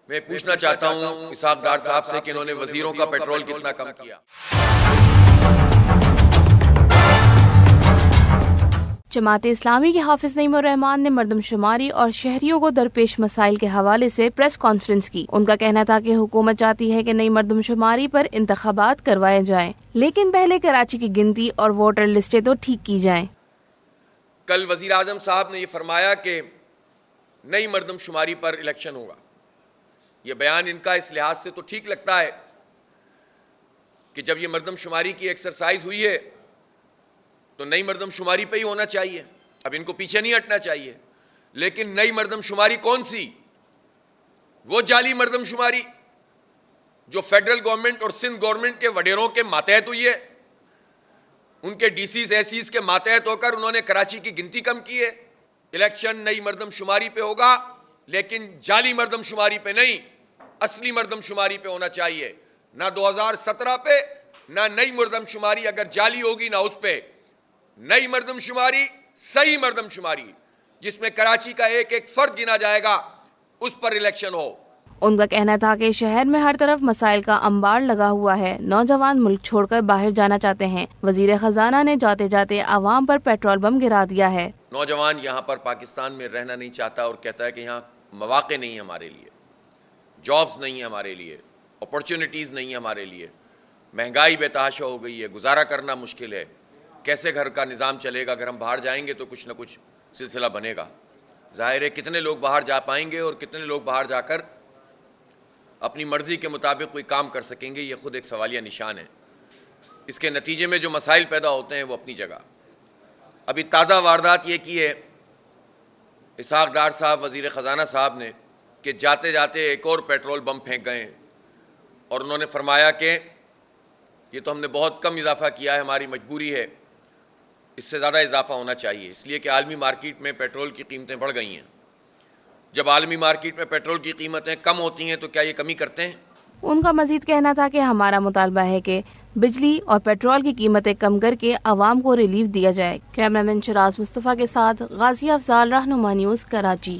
میں پوچھنا چاہتا ہوں اسحاق ڈار صاحب سے کہ انہوں نے وزیروں کا پیٹرول کتنا کم کیا؟ جماعت اسلامی کے حافظ نعیم الرحمان نے مردم شماری اور شہریوں کو درپیش مسائل کے حوالے سے پریس کانفرنس کی۔ ان کا کہنا تھا کہ حکومت چاہتی ہے کہ نئی مردم شماری پر انتخابات کروائے جائیں، لیکن پہلے کراچی کی گنتی اور ووٹر لسٹیں تو ٹھیک کی جائیں۔ کل وزیر اعظم صاحب نے یہ فرمایا کہ نئی مردم شماری پر الیکشن ہوگا۔ یہ بیان ان کا اس لحاظ سے تو ٹھیک لگتا ہے کہ جب یہ مردم شماری کی ایکسرسائز ہوئی ہے تو نئی مردم شماری پہ ہی ہونا چاہیے، اب ان کو پیچھے نہیں ہٹنا چاہیے۔ لیکن نئی مردم شماری کون سی؟ وہ جعلی مردم شماری جو فیڈرل گورنمنٹ اور سندھ گورنمنٹ کے وڈیروں کے ماتحت ہوئی ہے، ان کے ڈی سیز ایسیز کے ماتحت ہو کر انہوں نے کراچی کی گنتی کم کی ہے۔ الیکشن نئی مردم شماری پہ ہوگا، لیکن جعلی مردم شماری پہ نہیں، اصلی مردم شماری پہ ہونا چاہیے۔ نہ 2017 پہ، نہ نئی مردم شماری اگر جعلی ہوگی نہ اس پہ۔ نئی مردم شماری صحیح مردم شماری جس میں کراچی کا ایک ایک فرد گنا جائے گا، اس پر الیکشن ہو۔ ان کا کہنا تھا کہ شہر میں ہر طرف مسائل کا انبار لگا ہوا ہے، نوجوان ملک چھوڑ کر باہر جانا چاہتے ہیں۔ وزیر خزانہ نے جاتے جاتے عوام پر پیٹرول بم گرا دیا ہے۔ نوجوان یہاں پر پاکستان میں رہنا نہیں چاہتا اور کہتا ہے کہ یہاں مواقع نہیں ہیں ہمارے لیے، جابز نہیں ہیں ہمارے لیے، اپرچونٹیز نہیں ہیں ہمارے لیے، مہنگائی بے تحاشا ہو گئی ہے، گزارا کرنا مشکل ہے، کیسے گھر کا نظام چلے گا؟ اگر ہم باہر جائیں گے تو کچھ نہ کچھ سلسلہ بنے گا۔ ظاہر ہے کتنے لوگ باہر جا پائیں گے اور کتنے لوگ باہر جا کر اپنی مرضی کے مطابق کوئی کام کر سکیں گے، یہ خود ایک سوالیہ نشان ہے۔ اس کے نتیجے میں جو مسائل پیدا ہوتے ہیں وہ اپنی جگہ۔ ابھی تازہ واردات یہ کی ہے اسحاق ڈار صاحب وزیر خزانہ صاحب نے کہ جاتے جاتے ایک اور پیٹرول بم پھینک گئے ہیں، اور انہوں نے فرمایا کہ یہ تو ہم نے بہت کم اضافہ کیا ہے، ہماری مجبوری ہے، اس سے زیادہ اضافہ ہونا چاہیے، اس لیے کہ عالمی مارکیٹ میں پیٹرول کی قیمتیں بڑھ گئی ہیں۔ جب عالمی مارکیٹ میں پیٹرول کی قیمتیں کم ہوتی ہیں تو کیا یہ کمی کرتے ہیں؟ ان کا مزید کہنا تھا کہ ہمارا مطالبہ ہے کہ بجلی اور پیٹرول کی قیمتیں کم کر کے عوام کو ریلیف دیا جائے۔ کیمرہ مین شراز مصطفیٰ کے ساتھ غازی افضال، رہنما نیوز، کراچی۔